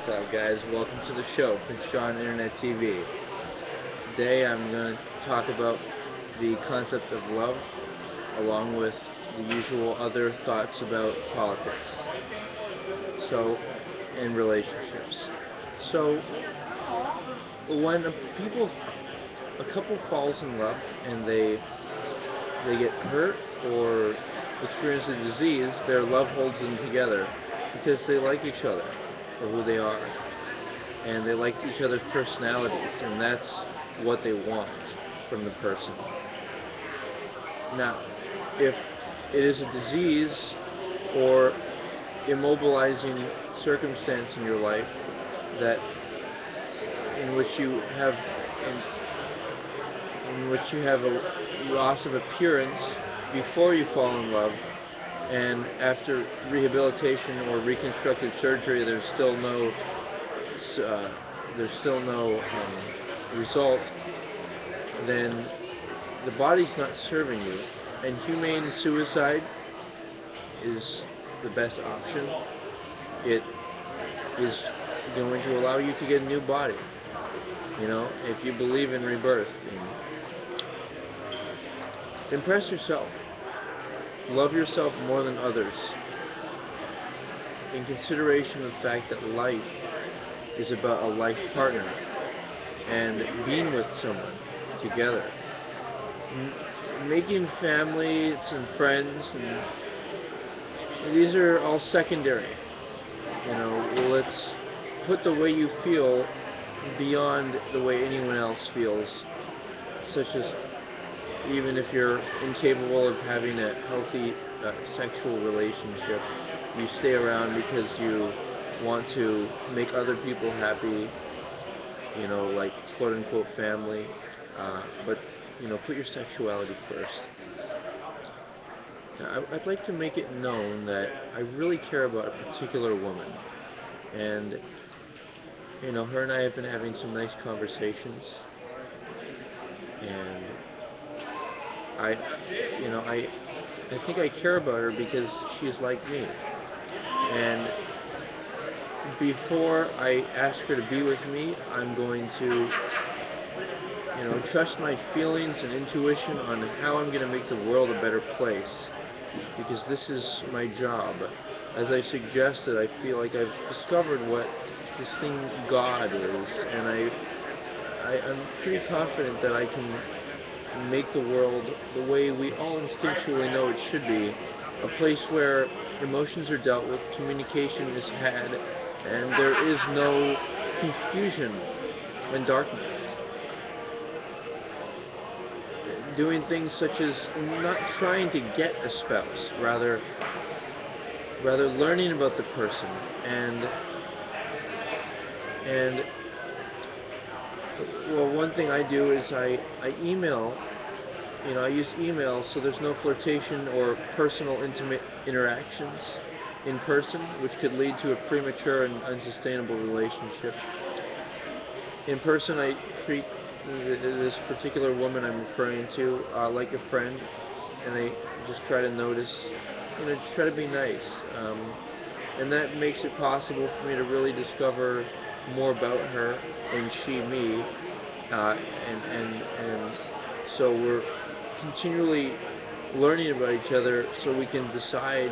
up, guys? Welcome to the show, Prince John Internet TV. Today I'm going to talk about the concept of love, along with the usual other thoughts about politics. So, in relationships. So, when a couple falls in love and they get hurt or experience a disease, their love holds them together because they like each other for who they are, and they like each other's personalities, and that's what they want from the person. Now, if it is a disease or immobilizing circumstance in your life that in which you have a loss of appearance before you fall in love, and after rehabilitation or reconstructive surgery there's still no result, then the body's not serving you, and humane suicide is the best option. It is going to allow you to get a new body. If you believe in rebirth, impress yourself. Love yourself more than others, in consideration of the fact that life is about a life partner and being with someone together. Making families and friends, and these are all secondary. Let's put the way you feel beyond the way anyone else feels, such as even if you're incapable of having a healthy sexual relationship, you stay around because you want to make other people happy, like quote-unquote family, but put your sexuality first. Now, I'd like to make it known that I really care about a particular woman, and her and I have been having some nice conversations, and I think I care about her because she's like me. And before I ask her to be with me, I'm going to, trust my feelings and intuition on how I'm going to make the world a better place, because this is my job. As I suggested, I feel like I've discovered what this thing God is, and I'm pretty confident that I can make the world the way we all instinctually know it should be, a place where emotions are dealt with, communication is had, and there is no confusion and darkness. Doing things such as not trying to get a spouse, rather learning about the person, and well, one thing I do is I email. I use email so there's no flirtation or personal intimate interactions in person, which could lead to a premature and unsustainable relationship. In person, I treat this particular woman I'm referring to like a friend, and I just try to notice, just try to be nice, and that makes it possible for me to really discover more about her and she me, and so we're continually learning about each other so we can decide,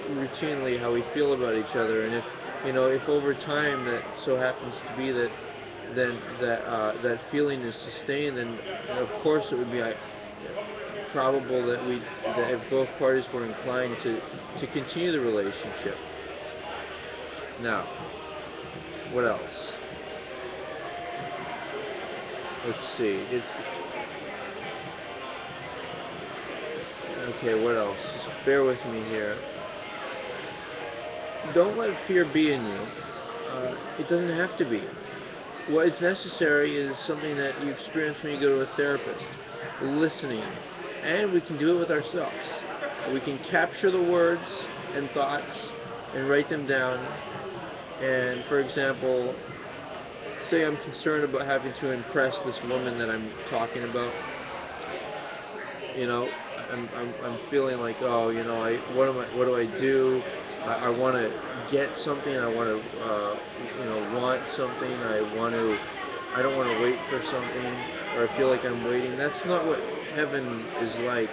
routinely how we feel about each other, and if over time that so happens to be that that feeling is sustained, then of course it would be probable that if both parties were inclined to continue the relationship. Now, what else? Let's see. Okay, what else? Just bear with me here. Don't let fear be in you. It doesn't have to be. What is necessary is something that you experience when you go to a therapist. Listening. And we can do it with ourselves. We can capture the words and thoughts and write them down. And, for example, say I'm concerned about having to impress this woman that I'm talking about. I'm feeling like, what do I do? I want to get something. I want to, want something. I don't want to wait for something, or I feel like I'm waiting. That's not what heaven is like.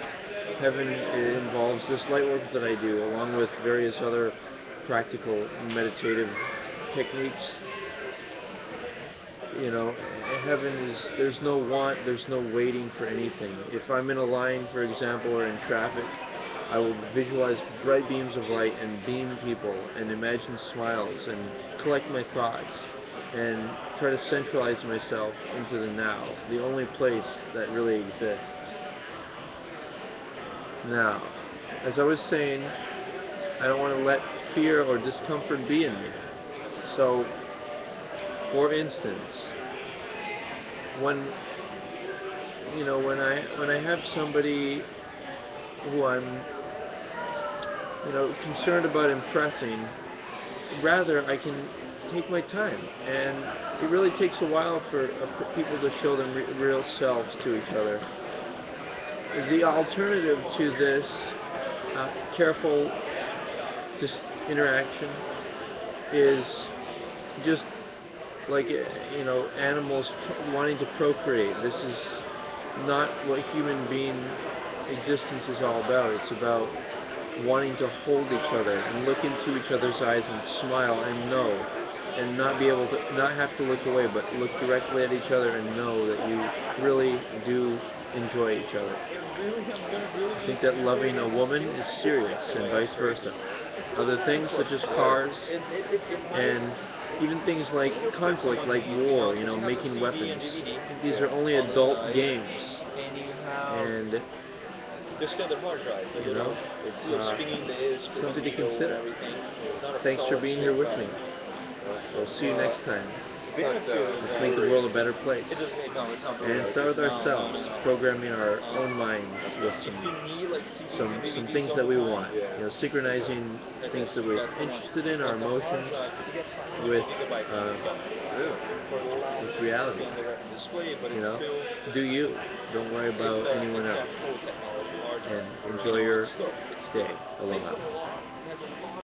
Heaven involves this light work that I do, along with various other practical meditative techniques. Heaven is, there's no want, there's no waiting for anything. If I'm in a line, for example, or in traffic, I will visualize bright beams of light and beam people and imagine smiles and collect my thoughts and try to centralize myself into the now, the only place that really exists. Now, as I was saying, I don't want to let fear or discomfort be in me. So, for instance, when when I have somebody who I'm concerned about impressing, rather I can take my time, and it really takes a while for people to show their real selves to each other. The alternative to this careful interaction is just like animals wanting to procreate. This is not what human being existence is all about. It's about wanting to hold each other and look into each other's eyes and smile and know, and not have to look away, but look directly at each other and know that you really do enjoy each other. I think that loving a woman is serious, and vice versa. Other things such as cars and even things like conflict, like war, making weapons. These are only adult games, and it's something to consider. Thanks for being here with me. We'll see you next time. Let's make the world a better place. And start with ourselves, programming our own minds with some things that we want. Synchronizing things that we're interested in, our emotions, with reality. Do you. Don't worry about anyone else. And enjoy your day. Aloha.